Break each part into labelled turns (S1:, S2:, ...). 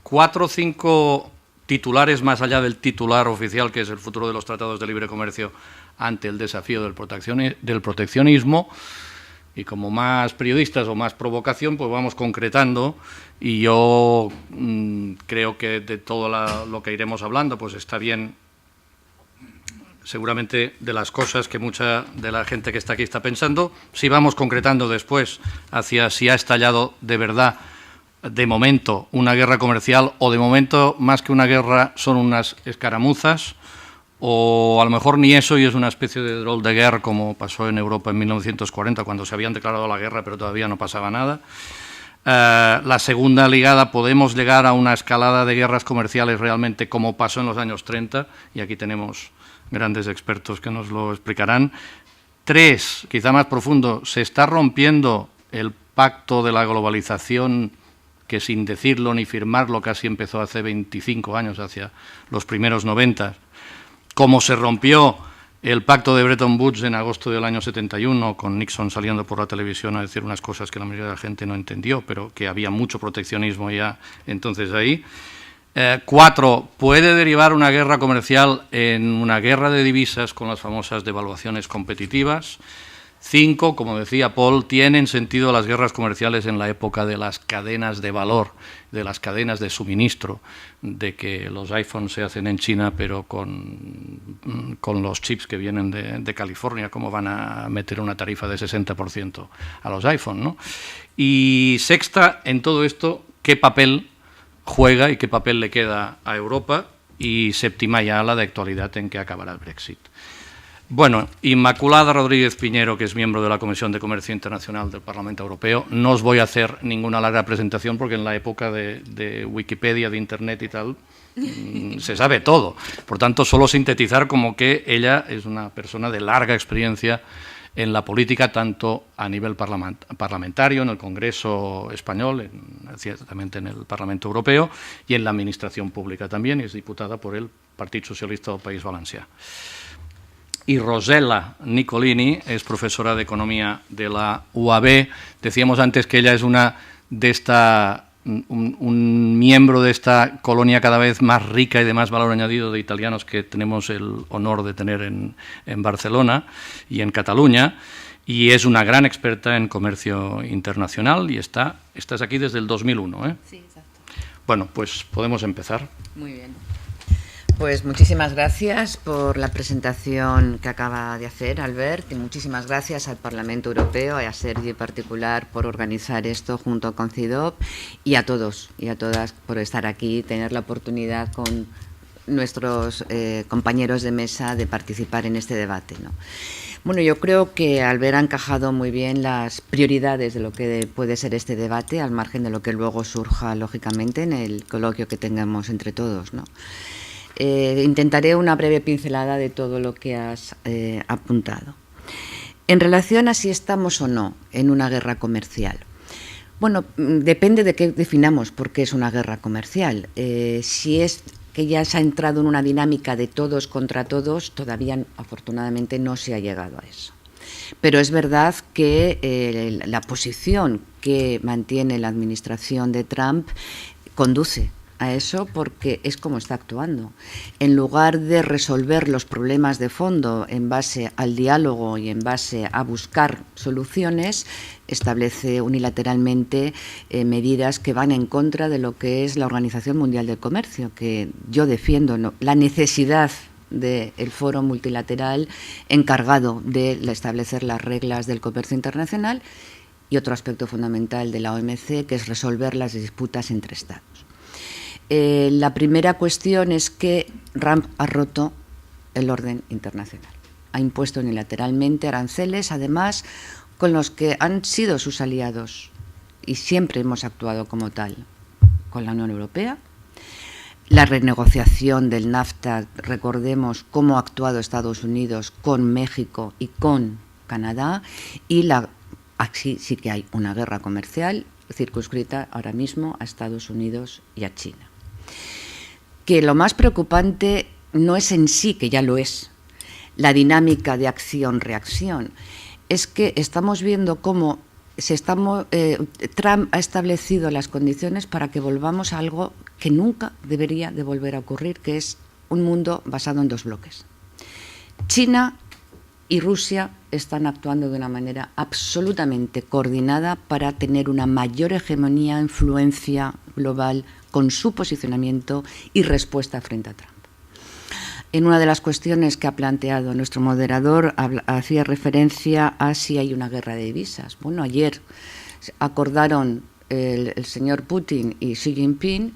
S1: 4 o 5 titulares más allá del titular oficial, que es el futuro de los tratados de libre comercio ante el desafío del proteccionismo, y como más periodistas o más provocación, pues vamos concretando, y yo creo que de todo lo que iremos hablando, pues está bien, seguramente, de las cosas que mucha de la gente que está aquí está pensando. Si vamos concretando después hacia si ha estallado de verdad, de momento, una guerra comercial, o de momento, más que una guerra, son unas escaramuzas, o a lo mejor ni eso y es una especie de drôle de guerre, como pasó en Europa en 1940, cuando se habían declarado la guerra pero todavía no pasaba nada. La segunda ligada, podemos llegar a una escalada de guerras comerciales realmente como pasó en los años 30, y aquí tenemos grandes expertos que nos lo explicarán. 3, quizá más profundo, se está rompiendo el pacto de la globalización, que sin decirlo ni firmarlo casi empezó hace 25 años, hacia los primeros 90, como se rompió el pacto de Bretton Woods en agosto del año 71, con Nixon saliendo por la televisión a decir unas cosas que la mayoría de la gente no entendió, pero que había mucho proteccionismo ya entonces ahí. 4, puede derivar una guerra comercial en una guerra de divisas con las famosas devaluaciones competitivas. 5, como decía Paul, tienen sentido las guerras comerciales en la época de las cadenas de valor, de las cadenas de suministro, de que los iPhones se hacen en China, pero con los chips que vienen de California, ¿cómo van a meter una tarifa de 60% a los iPhones, ¿no? Y 6, en todo esto, ¿qué papel juega y qué papel le queda a Europa? Y 7, ya la de actualidad, en qué acabará el Brexit. Bueno, Inmaculada Rodríguez Piñero, que es miembro de la Comisión de Comercio Internacional del Parlamento Europeo. No os voy a hacer ninguna larga presentación porque en la época de Wikipedia, de Internet y tal, se sabe todo. Por tanto, solo sintetizar como que ella es una persona de larga experiencia en la política, tanto a nivel parlamentario, en el Congreso español, ciertamente en el Parlamento Europeo, y en la administración pública también, y es diputada por el Partido Socialista del País Valencià. Y Rosella Nicolini es profesora de Economía de la UAB. Decíamos antes que ella es un miembro de esta colonia cada vez más rica y de más valor añadido de italianos que tenemos el honor de tener en Barcelona y en Cataluña, y es una gran experta en comercio internacional, y estás aquí desde el 2001, ¿eh?
S2: Sí, exacto.
S1: Bueno, pues podemos empezar.
S2: Muy bien. Pues muchísimas gracias por la presentación que acaba de hacer Albert, y muchísimas gracias al Parlamento Europeo y a Sergi en particular por organizar esto junto con CIDOB, y a todos y a todas por estar aquí y tener la oportunidad con nuestros compañeros de mesa de participar en este debate, ¿no? Bueno, yo creo que Albert ha encajado muy bien las prioridades de lo que puede ser este debate, al margen de lo que luego surja, lógicamente, en el coloquio que tengamos entre todos, ¿no? Intentaré una breve pincelada de todo lo que has apuntado. En relación a si estamos o no en una guerra comercial. Bueno, depende de qué definamos por qué es una guerra comercial. Si es que ya se ha entrado en una dinámica de todos contra todos, todavía afortunadamente no se ha llegado a eso. Pero es verdad que la posición que mantiene la administración de Trump conduce a eso, porque es como está actuando. En lugar de resolver los problemas de fondo en base al diálogo y en base a buscar soluciones, establece unilateralmente medidas que van en contra de lo que es la Organización Mundial del Comercio, que yo defiendo, ¿no?, la necesidad del foro multilateral encargado de establecer las reglas del comercio internacional, y otro aspecto fundamental de la OMC, que es resolver las disputas entre Estados. La primera cuestión es que Trump ha roto el orden internacional. Ha impuesto unilateralmente aranceles, además, con los que han sido sus aliados, y siempre hemos actuado como tal, con la Unión Europea. La renegociación del NAFTA, recordemos cómo ha actuado Estados Unidos con México y con Canadá, y aquí sí que hay una guerra comercial circunscrita ahora mismo a Estados Unidos y a China. Que lo más preocupante no es en sí, que ya lo es, la dinámica de acción-reacción, es que estamos viendo cómo Trump ha establecido las condiciones para que volvamos a algo que nunca debería de volver a ocurrir, que es un mundo basado en dos bloques. China y Rusia están actuando de una manera absolutamente coordinada para tener una mayor hegemonía, influencia global con su posicionamiento y respuesta frente a Trump. En una de las cuestiones que ha planteado nuestro moderador, hacía referencia a si hay una guerra de divisas. Bueno, ayer acordaron el señor Putin y Xi Jinping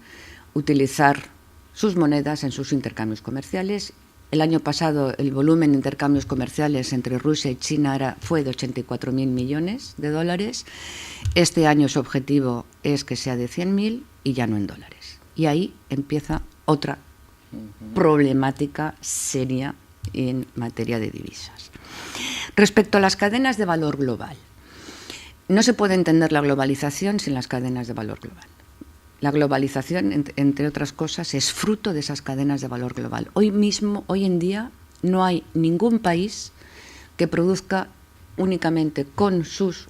S2: utilizar sus monedas en sus intercambios comerciales. El año pasado el volumen de intercambios comerciales entre Rusia y China fue de 84.000 millones de dólares. Este año su objetivo es que sea de 100.000 y ya no en dólares. Y ahí empieza otra problemática seria en materia de divisas. Respecto a las cadenas de valor global, no se puede entender la globalización sin las cadenas de valor global. La globalización, entre otras cosas, es fruto de esas cadenas de valor global. Hoy en día, no hay ningún país que produzca únicamente con sus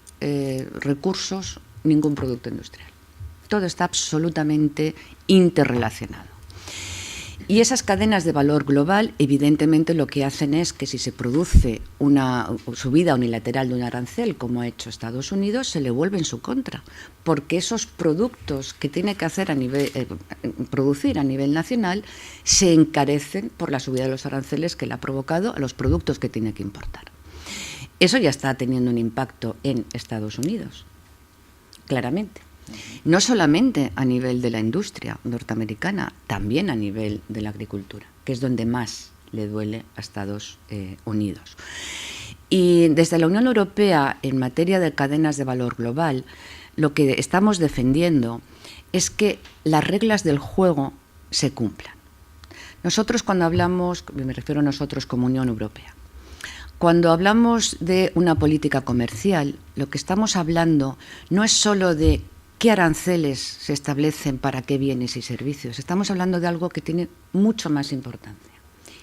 S2: recursos ningún producto industrial. Todo está absolutamente interrelacionado. Y esas cadenas de valor global, evidentemente, lo que hacen es que si se produce una subida unilateral de un arancel, como ha hecho Estados Unidos, se le vuelve en su contra, porque esos productos que tiene que hacer producir a nivel nacional se encarecen por la subida de los aranceles que le ha provocado a los productos que tiene que importar. Eso ya está teniendo un impacto en Estados Unidos, claramente. No solamente a nivel de la industria norteamericana, también a nivel de la agricultura, que es donde más le duele a Estados Unidos. Y desde la Unión Europea, en materia de cadenas de valor global, lo que estamos defendiendo es que las reglas del juego se cumplan. Nosotros cuando hablamos, me refiero a nosotros como Unión Europea, cuando hablamos de una política comercial, lo que estamos hablando no es solo de qué aranceles se establecen para qué bienes y servicios. Estamos hablando de algo que tiene mucho más importancia,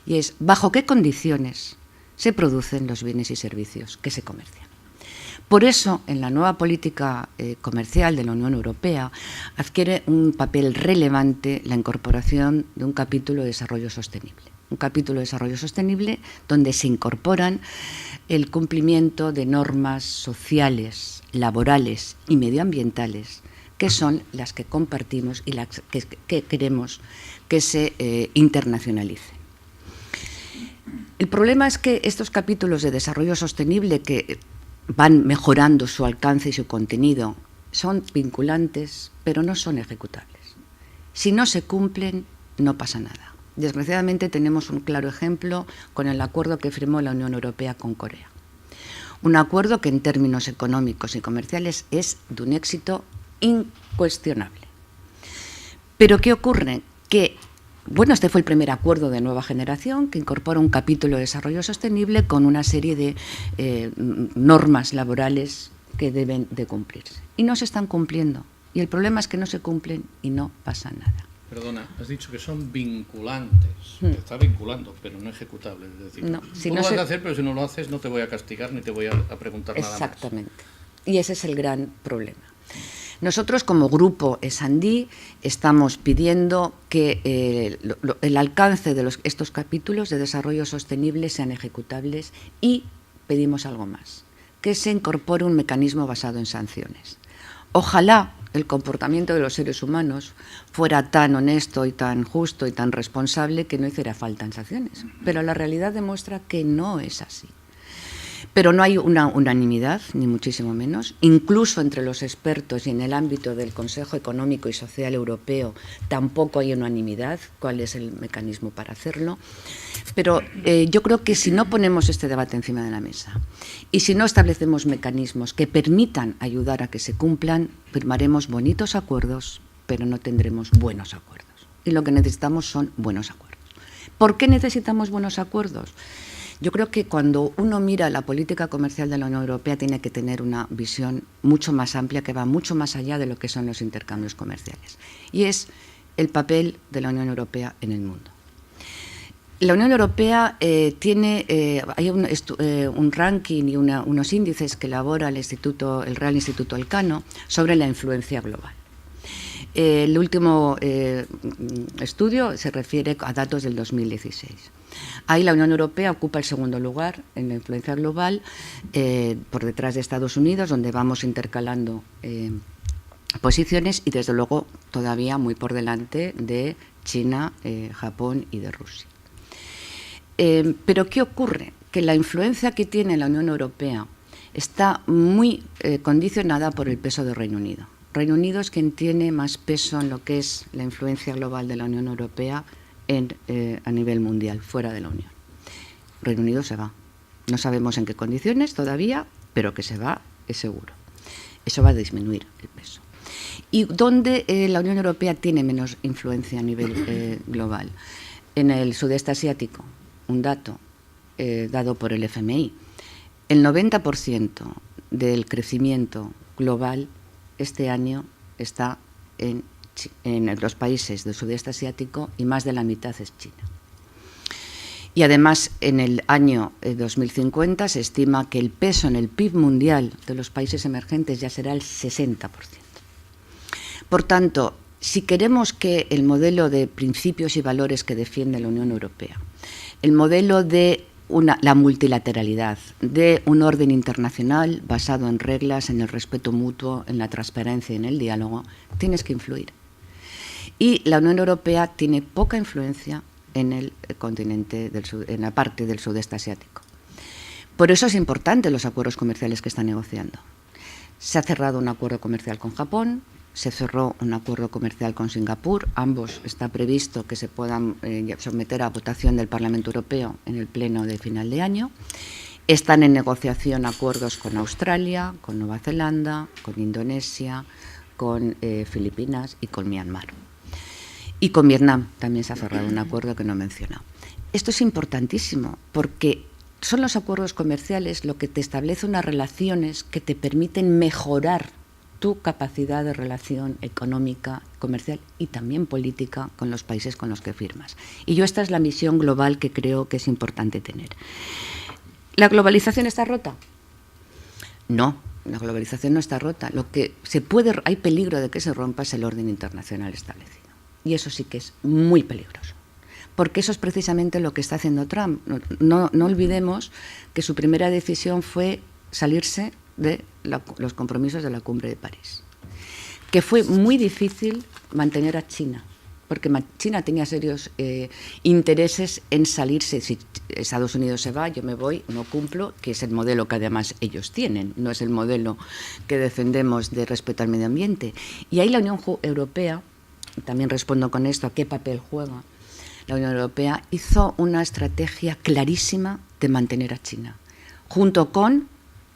S2: y es bajo qué condiciones se producen los bienes y servicios que se comercian. Por eso, en la nueva política comercial de la Unión Europea adquiere un papel relevante la incorporación de un capítulo de desarrollo sostenible. Un capítulo de desarrollo sostenible donde se incorporan el cumplimiento de normas sociales, laborales y medioambientales, que son las que compartimos y las que queremos que se internacionalicen. El problema es que estos capítulos de desarrollo sostenible, que van mejorando su alcance y su contenido, son vinculantes, pero no son ejecutables. Si no se cumplen, no pasa nada. Desgraciadamente tenemos un claro ejemplo con el acuerdo que firmó la Unión Europea con Corea. Un acuerdo que en términos económicos y comerciales es de un éxito incuestionable. Pero ¿qué ocurre? Que, bueno, este fue el primer acuerdo de nueva generación que incorpora un capítulo de desarrollo sostenible con una serie de normas laborales que deben de cumplirse. Y no se están cumpliendo. Y el problema es que no se cumplen y no pasa nada.
S1: Perdona, has dicho que son vinculantes. Te está vinculando, pero no ejecutables. Es decir,
S2: no, si
S1: tú
S2: no
S1: lo vas a hacer, pero si no lo haces no te voy a castigar ni te voy a preguntar nada más.
S2: Exactamente. Y ese es el gran problema. Nosotros, como grupo S&D, estamos pidiendo que el alcance de estos capítulos de desarrollo sostenible sean ejecutables, y pedimos algo más, que se incorpore un mecanismo basado en sanciones. Ojalá el comportamiento de los seres humanos fuera tan honesto y tan justo y tan responsable que no hiciera falta en sanciones, pero la realidad demuestra que no es así. Pero no hay una unanimidad, ni muchísimo menos. Incluso entre los expertos y en el ámbito del Consejo Económico y Social Europeo tampoco hay unanimidad cuál es el mecanismo para hacerlo. Pero yo creo que si no ponemos este debate encima de la mesa y si no establecemos mecanismos que permitan ayudar a que se cumplan, firmaremos bonitos acuerdos, pero no tendremos buenos acuerdos. Y lo que necesitamos son buenos acuerdos. ¿Por qué necesitamos buenos acuerdos? Yo creo que cuando uno mira la política comercial de la Unión Europea tiene que tener una visión mucho más amplia, que va mucho más allá de lo que son los intercambios comerciales. Y es el papel de la Unión Europea en el mundo. La Unión Europea hay un ranking y unos índices que elabora el Real Instituto Elcano sobre la influencia global. El último estudio se refiere a datos del 2016. Ahí la Unión Europea ocupa el segundo lugar en la influencia global, por detrás de Estados Unidos, donde vamos intercalando posiciones, y desde luego todavía muy por delante de China, Japón y de Rusia. Pero ¿qué ocurre? Que la influencia que tiene la Unión Europea está muy condicionada por el peso de Reino Unido. Reino Unido es quien tiene más peso en lo que es la influencia global de la Unión Europea a nivel mundial, fuera de la Unión. Reino Unido se va. No sabemos en qué condiciones todavía, pero que se va es seguro. Eso va a disminuir el peso. ¿Y dónde la Unión Europea tiene menos influencia a nivel global? En el sudeste asiático, un dato dado por el FMI. El 90% del crecimiento global este año está en los países del sudeste asiático, y más de la mitad es China. Y además, en el año 2050 se estima que el peso en el PIB mundial de los países emergentes ya será el 60%. Por tanto, si queremos que el modelo de principios y valores que defiende la Unión Europea, el modelo de la multilateralidad, de un orden internacional basado en reglas, en el respeto mutuo, en la transparencia y en el diálogo, tienes que influir. Y la Unión Europea tiene poca influencia en el continente, en la parte del sudeste asiático. Por eso es importante los acuerdos comerciales que está negociando. Se ha cerrado un acuerdo comercial con Japón, se cerró un acuerdo comercial con Singapur. Ambos está previsto que se puedan someter a votación del Parlamento Europeo en el pleno de final de año. Están en negociación acuerdos con Australia, con Nueva Zelanda, con Indonesia, con Filipinas y con Myanmar. Y con Vietnam también se ha cerrado un acuerdo que no he mencionado. Esto es importantísimo porque son los acuerdos comerciales lo que te establece unas relaciones que te permiten mejorar tu capacidad de relación económica, comercial y también política con los países con los que firmas. Y esta es la misión global que creo que es importante tener. ¿La globalización está rota? No, la globalización no está rota. Lo que hay peligro de que se rompa es el orden internacional establecido. Y eso sí que es muy peligroso. Porque eso es precisamente lo que está haciendo Trump. No olvidemos que su primera decisión fue salirse de los compromisos de la Cumbre de París, que fue muy difícil mantener a China, porque China tenía serios intereses en salirse. Si Estados Unidos se va, yo me voy, no cumplo, que es el modelo que además ellos tienen, no es el modelo que defendemos de respeto al medio ambiente. Y ahí la Unión Europea, también respondo con esto a qué papel juega, la Unión Europea hizo una estrategia clarísima de mantener a China, junto con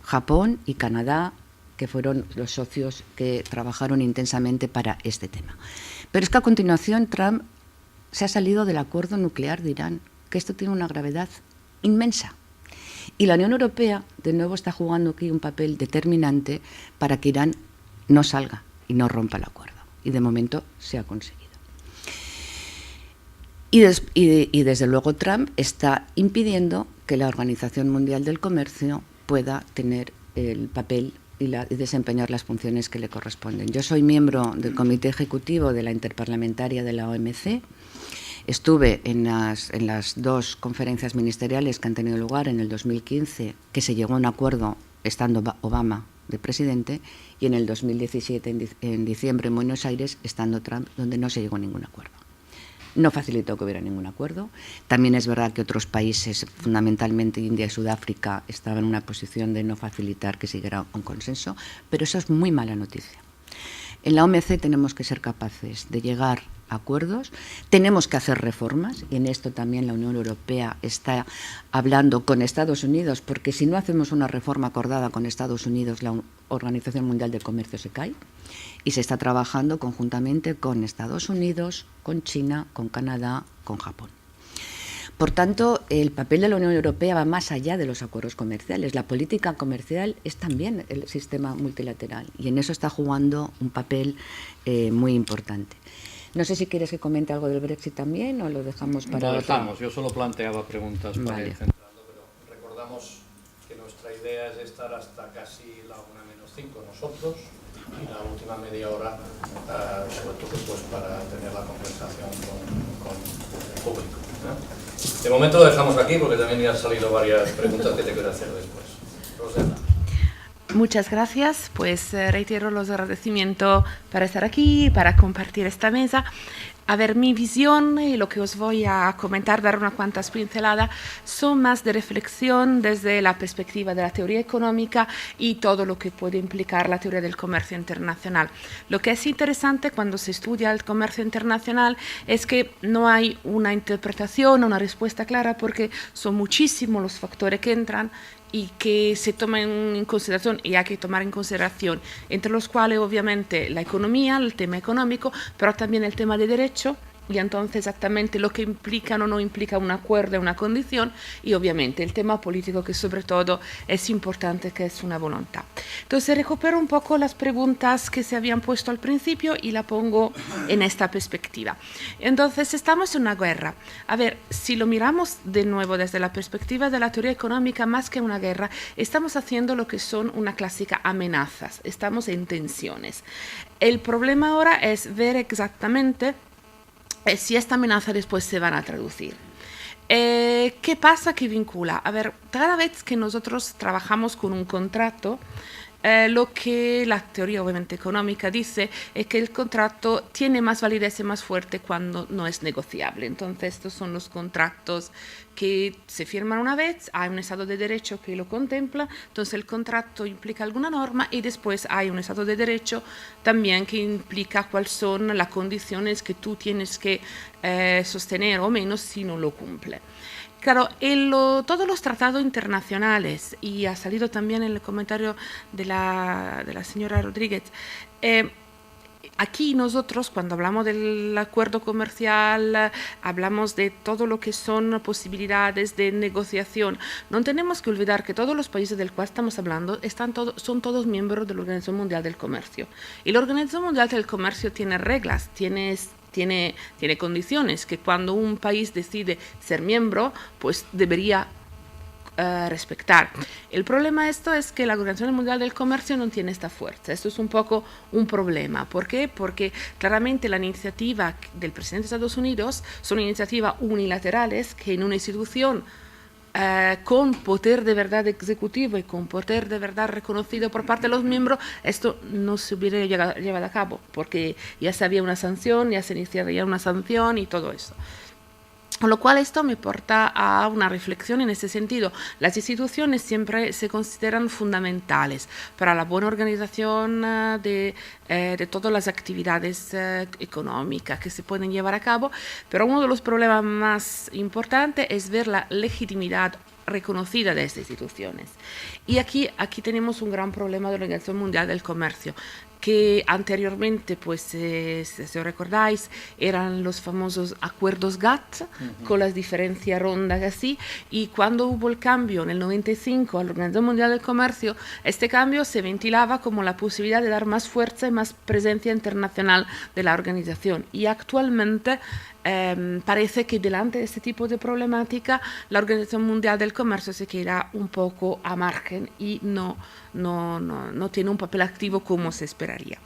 S2: Japón y Canadá, que fueron los socios que trabajaron intensamente para este tema. Pero es que a continuación Trump se ha salido del acuerdo nuclear de Irán, que esto tiene una gravedad inmensa. Y la Unión Europea, de nuevo, está jugando aquí un papel determinante para que Irán no salga y no rompa el acuerdo. Y de momento se ha conseguido. Y desde luego Trump está impidiendo que la Organización Mundial del Comercio pueda tener el papel y desempeñar las funciones que le corresponden. Yo soy miembro del Comité Ejecutivo de la Interparlamentaria de la OMC. Estuve en las dos conferencias ministeriales que han tenido lugar en el 2015, que se llegó a un acuerdo estando Obama de presidente, y en el 2017, en diciembre, en Buenos Aires, estando Trump, donde no se llegó a ningún acuerdo. No facilitó que hubiera ningún acuerdo. También es verdad que otros países, fundamentalmente India y Sudáfrica, estaban en una posición de no facilitar que siguiera un consenso, pero eso es muy mala noticia. En la OMC tenemos que ser capaces de llegar a acuerdos, tenemos que hacer reformas, y en esto también la Unión Europea está hablando con Estados Unidos, porque si no hacemos una reforma acordada con Estados Unidos, la Organización Mundial del Comercio se cae. Y se está trabajando conjuntamente con Estados Unidos, con China, con Canadá, con Japón. Por tanto, el papel de la Unión Europea va más allá de los acuerdos comerciales. La política comercial es también el sistema multilateral, y en eso está jugando un papel muy importante. No sé si quieres que comente algo del Brexit también o lo dejamos para
S1: Lo
S2: otro.
S1: dejamos. Yo solo planteaba preguntas para ir centrando, pero recordamos que nuestra idea es estar hasta casi la 1:05 nosotros. y la última media hora, sobre todo pues, para tener la conversación con el público, ¿no? De momento lo dejamos aquí porque también ya han salido varias preguntas que te quiero hacer después. Rosela.
S3: Muchas gracias, pues reitero los agradecimientos para estar aquí, para compartir esta mesa. A ver, mi visión y lo que os voy a comentar, dar unas cuantas pinceladas, son más de reflexión desde la perspectiva de la teoría económica y todo lo que puede implicar la teoría del comercio internacional. Lo que es interesante cuando se estudia el comercio internacional es que no hay una interpretación, una respuesta clara, porque son muchísimos los factores que entran y que se toman en consideración y hay que tomar en consideración, entre los cuales obviamente la economía, el tema económico, pero también el tema de derecho, y entonces exactamente lo que implica o no implica un acuerdo, una condición, y obviamente el tema político, que sobre todo es importante, que es una voluntad. Entonces recupero un poco las preguntas que se habían puesto al principio y la pongo en esta perspectiva. Entonces estamos en una guerra. A ver, si lo miramos de nuevo desde la perspectiva de la teoría económica, más que una guerra, estamos haciendo lo que son una clásica amenazas, estamos en tensiones. El problema ahora es ver exactamente si esta amenaza después se van a traducir. ¿Qué pasa que vincula? A ver, cada vez que nosotros trabajamos con un contrato, lo que la teoría obviamente económica dice es que el contrato tiene más validez y más fuerte cuando no es negociable. Entonces estos son los contratos que se firman una vez, hay un Estado de Derecho que lo contempla, entonces el contrato implica alguna norma y después hay un Estado de Derecho también que implica cuáles son las condiciones que tú tienes que sostener o menos si no lo cumple. Claro, todos los tratados internacionales, y ha salido también en el comentario de la señora Rodríguez, aquí nosotros cuando hablamos del acuerdo comercial, hablamos de todo lo que son posibilidades de negociación. No tenemos que olvidar que todos los países del cual estamos hablando son todos miembros de la Organización Mundial del Comercio. Y la Organización Mundial del Comercio tiene reglas, tiene condiciones que cuando un país decide ser miembro, pues debería respetar. El problema esto es que la Organización Mundial del Comercio no tiene esta fuerza. Esto es un poco un problema. ¿Por qué? Porque claramente la iniciativa del presidente de Estados Unidos son iniciativas unilaterales que en una institución con poder de verdad ejecutivo y con poder de verdad reconocido por parte de los miembros, esto no se hubiera llevado a cabo, porque ya se había una sanción, ya se iniciaría una sanción y todo eso. Con lo cual esto me porta a una reflexión en ese sentido. Las instituciones siempre se consideran fundamentales para la buena organización de todas las actividades económicas que se pueden llevar a cabo, pero uno de los problemas más importantes es ver la legitimidad reconocida de estas instituciones. Y aquí tenemos un gran problema de la Organización Mundial del Comercio, que anteriormente, pues, si os recordáis, eran los famosos acuerdos GATT, con las diferencias rondas así, y cuando hubo el cambio en el 95 a la Organización Mundial del Comercio, este cambio se ventilaba como la posibilidad de dar más fuerza y más presencia internacional de la organización. Y actualmente parece que delante de este tipo de problemática la Organización Mundial del Comercio se queda un poco a margen y no tiene un papel activo como se esperaría.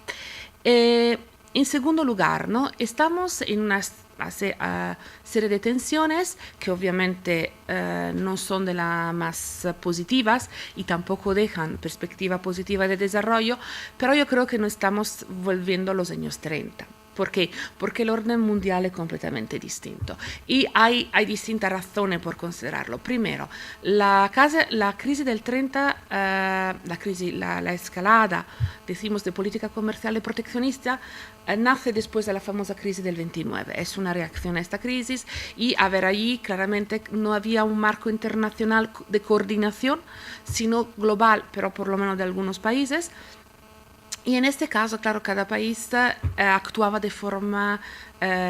S3: En segundo lugar, ¿no? Estamos en una serie de tensiones que obviamente no son de las más positivas y tampoco dejan perspectiva positiva de desarrollo, pero yo creo que no estamos volviendo a los años 30. ¿Por qué? Porque el orden mundial es completamente distinto y hay distintas razones por considerarlo. Primero, la crisis del 30, la escalada, decimos, de política comercial y proteccionista, nace después de la famosa crisis del 29. Es una reacción a esta crisis y, a ver, allí claramente no había un marco internacional de coordinación, sino global, pero por lo menos de algunos países. Y en este caso, claro, cada país actuaba de forma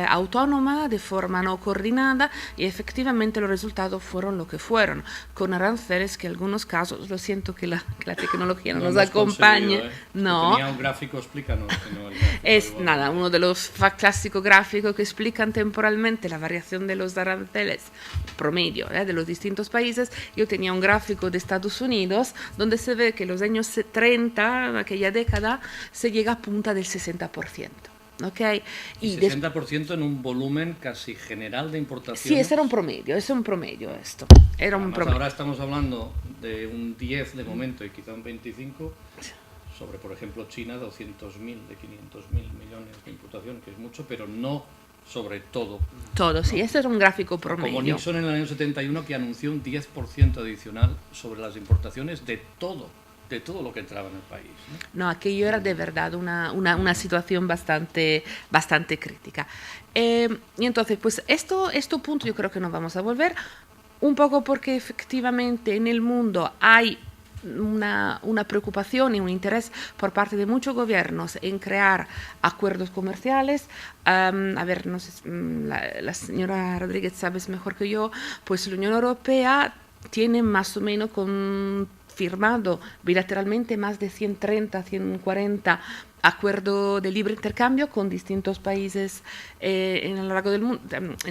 S3: autónoma, de forma no coordinada, y efectivamente los resultados fueron lo que fueron, con aranceles que en algunos casos, lo siento que la tecnología no nos acompañe. No.
S1: Tenía un gráfico, explícanos.
S3: Es nada, uno de los clásicos gráficos que explican temporalmente la variación de los aranceles promedio de los distintos países. Yo tenía un gráfico de Estados Unidos donde se ve que en los años 30, aquella década, se llega a punta del 60%. ¿Okay?
S1: Y 60% en un volumen casi general de importación.
S3: Sí, ese era un promedio esto. Era un promedio.
S1: Ahora estamos hablando de un 10 de momento y quizá un 25 sobre, por ejemplo, China, 200.000 de 500.000 millones de importación, que es mucho, pero no sobre todo.
S3: Todo, sí, ese es un gráfico promedio.
S1: Como Nixon en el año 71, que anunció un 10% adicional sobre las importaciones de todo lo que entraba en el país.
S3: No, aquello era de verdad una situación bastante crítica. Y entonces, pues esto punto yo creo que nos vamos a volver, un poco porque efectivamente en el mundo hay una preocupación y un interés por parte de muchos gobiernos en crear acuerdos comerciales. A ver, no sé, la señora Rodríguez sabe mejor que yo, pues la Unión Europea tiene más o menos firmado bilateralmente más de 130, 140 acuerdos de libre intercambio con distintos países en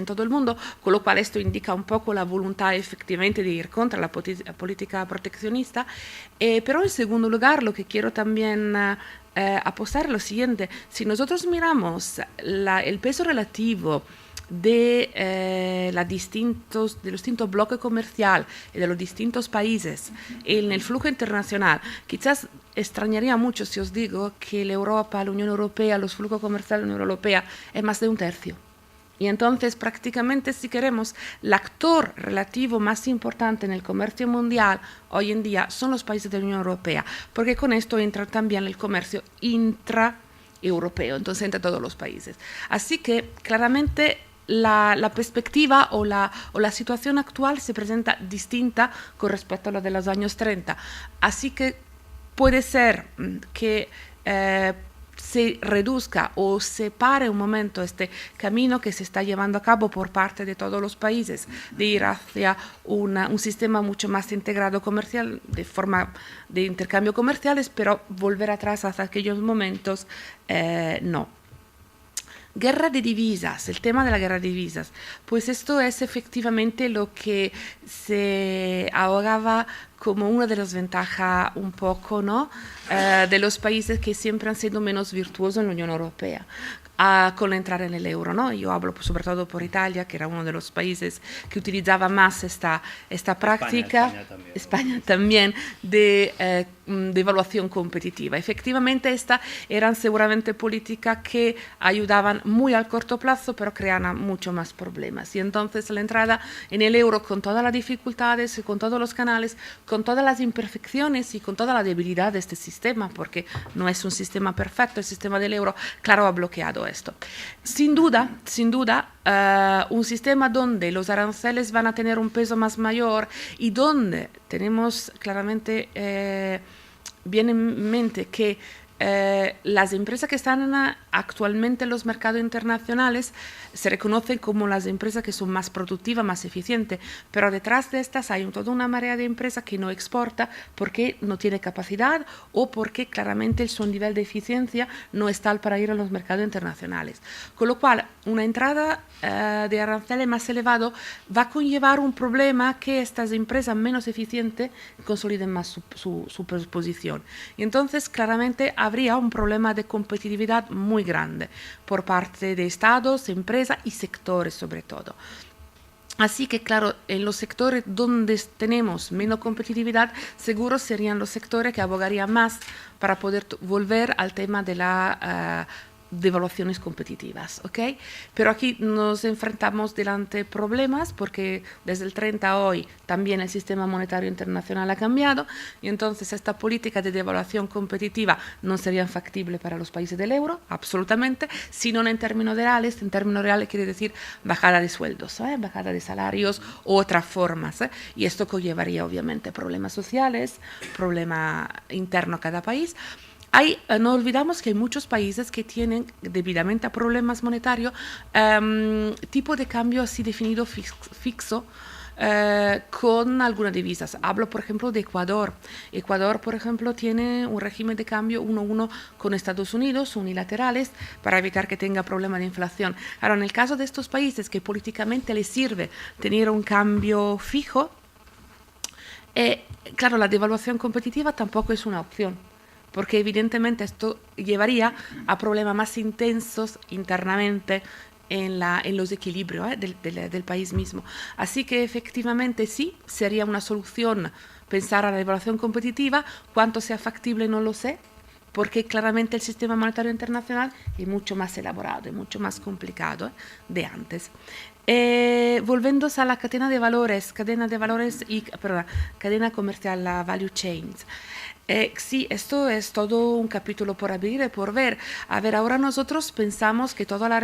S3: todo el mundo, con lo cual esto indica un poco la voluntad efectivamente de ir contra la política proteccionista. Pero en segundo lugar, lo que quiero también apostar es lo siguiente: si nosotros miramos el peso relativo de los distintos bloques comerciales y de los distintos países en el flujo internacional, quizás extrañaría mucho si os digo que la Unión Europea, los flujos comerciales de la Unión Europea es más de un tercio. Y entonces prácticamente, si queremos, el actor relativo más importante en el comercio mundial hoy en día son los países de la Unión Europea, porque con esto entra también el comercio intraeuropeo, entonces entre todos los países. Así que claramente la perspectiva o la situación actual se presenta distinta con respecto a la de los años 30. Así que puede ser que se reduzca o se pare un momento este camino que se está llevando a cabo por parte de todos los países de ir hacia un sistema mucho más integrado comercial, de forma de intercambio comerciales, pero volver atrás hasta aquellos momentos no. Guerra de divisas, el tema de la guerra de divisas, pues esto es efectivamente lo que se ahogaba como una de las ventajas un poco, ¿no? De los países que siempre han sido menos virtuosos en la Unión Europea. Con la entrada en el euro, ¿no? Yo hablo sobre todo por Italia, que era uno de los países que utilizaba más esta práctica, España también de evaluación competitiva. Efectivamente, estas eran seguramente políticas que ayudaban muy al corto plazo, pero creaban mucho más problemas. Y entonces la entrada en el euro, con todas las dificultades, con todos los canales, con todas las imperfecciones y con toda la debilidad de este sistema, porque no es un sistema perfecto, el sistema del euro, claro, ha bloqueado esto. Sin duda, un sistema donde los aranceles van a tener un peso más mayor y donde tenemos claramente bien en mente que las empresas que están actualmente en los mercados internacionales se reconocen como las empresas que son más productivas, más eficientes, pero detrás de estas hay toda una marea de empresas que no exporta porque no tiene capacidad o porque claramente su nivel de eficiencia no es tal para ir a los mercados internacionales. Con lo cual, una entrada de aranceles más elevado va a conllevar un problema que estas empresas menos eficientes consoliden más su posición. Y entonces, claramente, habría un problema de competitividad muy grande por parte de estados, empresas y sectores sobre todo. Así que, claro, en los sectores donde tenemos menos competitividad, seguro serían los sectores que abogarían más para poder volver al tema de la devaluaciones competitivas, ¿ok? Pero aquí nos enfrentamos delante problemas porque desde el 30 a hoy también el sistema monetario internacional ha cambiado y entonces esta política de devaluación competitiva no sería factible para los países del euro, absolutamente, sino en términos reales. En términos reales quiere decir bajada de sueldos, bajada de salarios u otras formas, y esto conllevaría obviamente problemas sociales, problema interno a cada país. No olvidamos que hay muchos países que tienen, debidamente a problemas monetarios, tipo de cambio así definido fixo con algunas divisas. Hablo, por ejemplo, de Ecuador. Ecuador, por ejemplo, tiene un régimen de cambio 1-1 con Estados Unidos, unilaterales, para evitar que tenga problemas de inflación. Ahora, en el caso de estos países que políticamente les sirve tener un cambio fijo, claro, la devaluación competitiva tampoco es una opción, porque evidentemente esto llevaría a problemas más intensos internamente en los equilibrios del país mismo. Así que efectivamente sí, sería una solución pensar a la evaluación competitiva. Cuánto sea factible no lo sé, porque claramente el sistema monetario internacional es mucho más elaborado, es mucho más complicado de antes. Volviendo a la cadena de valores y, perdón, cadena comercial, la value chains. Sí, esto es todo un capítulo por abrir y por ver. A ver, ahora nosotros pensamos que toda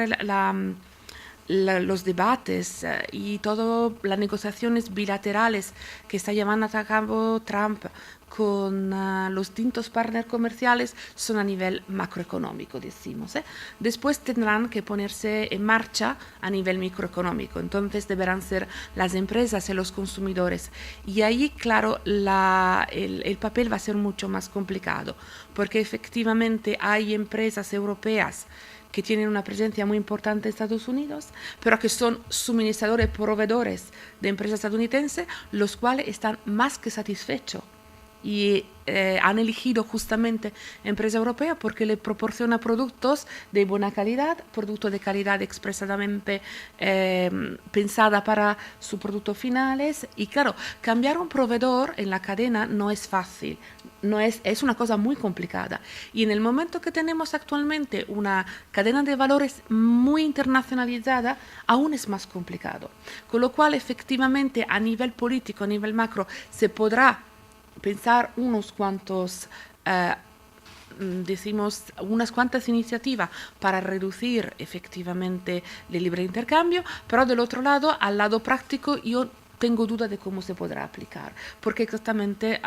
S3: los debates y todas las negociaciones bilaterales que está llevando a cabo Trump con los distintos partners comerciales son a nivel macroeconómico, decimos. Después tendrán que ponerse en marcha a nivel microeconómico, entonces deberán ser las empresas y los consumidores. Y ahí, claro, el papel va a ser mucho más complicado, porque efectivamente hay empresas europeas que tienen una presencia muy importante en Estados Unidos, pero que son suministradores, proveedores de empresas estadounidenses, los cuales están más que satisfechos y han elegido justamente empresa europea porque le proporciona productos de buena calidad, productos de calidad expresadamente pensada para sus productos finales. Y claro, cambiar un proveedor en la cadena no es fácil, es una cosa muy complicada. Y en el momento que tenemos actualmente una cadena de valores muy internacionalizada, aún es más complicado. Con lo cual, efectivamente, a nivel político, a nivel macro, se podrá pensar unos cuantos, decimos, unas cuantas iniciativas para reducir efectivamente el libre intercambio, pero del otro lado, al lado práctico, yo tengo duda de cómo se podrá aplicar, porque exactamente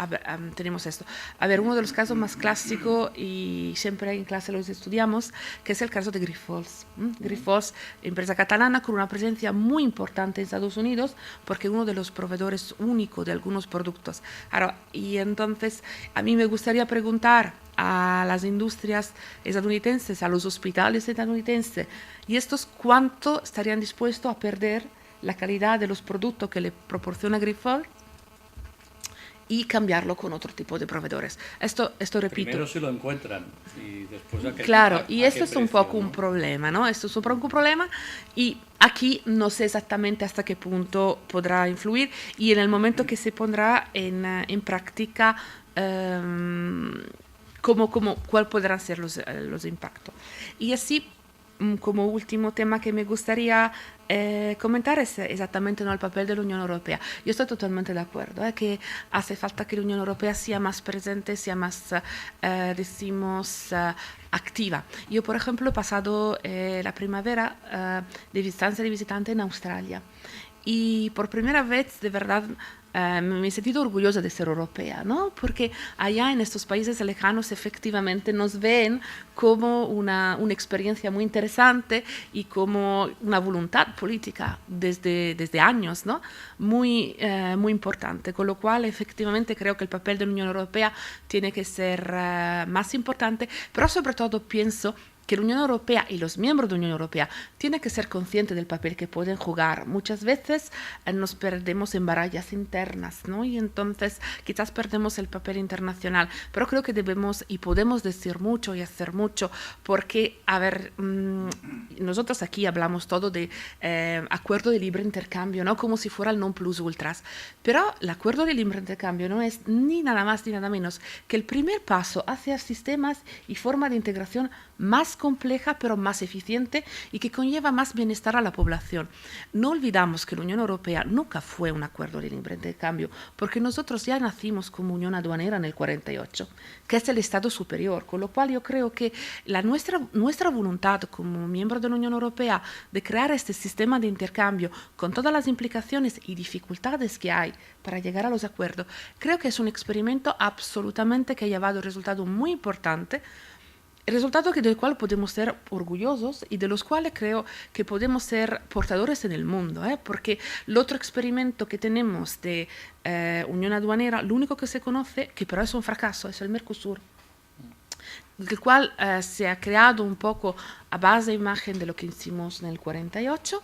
S3: tenemos esto. A ver, uno de los casos más clásicos, y siempre en clase los estudiamos, que es el caso de Grifols. Grifols, empresa catalana con una presencia muy importante en Estados Unidos, porque es uno de los proveedores únicos de algunos productos. Ahora, y entonces, a mí me gustaría preguntar a las industrias estadounidenses, a los hospitales estadounidenses, ¿y estos cuánto estarían dispuestos a perder la calidad de los productos que le proporciona Grifols y cambiarlo con otro tipo de proveedores? Esto repito.
S1: Primero si lo encuentran y después a qué.
S3: Claro, y esto es un poco un problema, ¿no? Esto es un poco un problema y aquí no sé exactamente hasta qué punto podrá influir y en el momento que se pondrá en práctica, cuál podrán ser los impactos. Y así, como último tema que me gustaría comentar es exactamente el papel de la Unión Europea. Yo estoy totalmente de acuerdo que hace falta que la Unión Europea sea más presente, sea más, activa. Yo, por ejemplo, he pasado la primavera de estancia de visitante en Australia y por primera vez, de verdad, me he sentido orgullosa de ser europea, ¿no? Porque allá en estos países lejanos efectivamente nos ven como una experiencia muy interesante y como una voluntad política desde años, ¿no? Muy importante, con lo cual efectivamente creo que el papel de la Unión Europea tiene que ser más importante, pero sobre todo pienso que la Unión Europea y los miembros de la Unión Europea tienen que ser conscientes del papel que pueden jugar. Muchas veces nos perdemos en batallas internas, ¿no? Y entonces quizás perdemos el papel internacional, pero creo que debemos y podemos decir mucho y hacer mucho, porque, a ver, nosotros aquí hablamos todo de acuerdo de libre intercambio, ¿no? Como si fuera el non plus ultras, pero el acuerdo de libre intercambio no es ni nada más ni nada menos que el primer paso hacia sistemas y forma de integración más compleja pero más eficiente y que conlleva más bienestar a la población. No olvidamos que la Unión Europea nunca fue un acuerdo de libre intercambio, porque nosotros ya nacimos como Unión Aduanera en el 48, que es el Estado superior, con lo cual yo creo que nuestra voluntad como miembro de la Unión Europea de crear este sistema de intercambio con todas las implicaciones y dificultades que hay para llegar a los acuerdos, creo que es un experimento absolutamente que ha llevado resultados muy importantes, resultado del cual podemos ser orgullosos y de los cuales creo que podemos ser portadores en el mundo, porque el otro experimento que tenemos de unión aduanera, lo único que se conoce, que pero es un fracaso, es el Mercosur, el cual se ha creado un poco a base de imagen de lo que hicimos en el 48,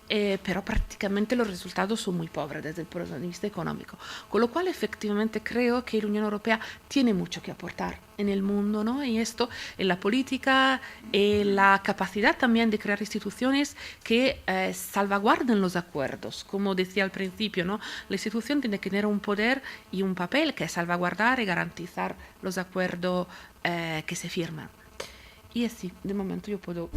S3: pero prácticamente los resultados son muy pobres desde el punto de vista económico. Con lo cual, efectivamente, creo que la Unión Europea tiene mucho que aportar en el mundo, ¿no? Y esto en la política, en la capacidad también de crear instituciones que salvaguarden los acuerdos. Como decía al principio, ¿no? La institución tiene que tener un poder y un papel que es salvaguardar y garantizar los acuerdos que se firman. Y así, de momento yo puedo...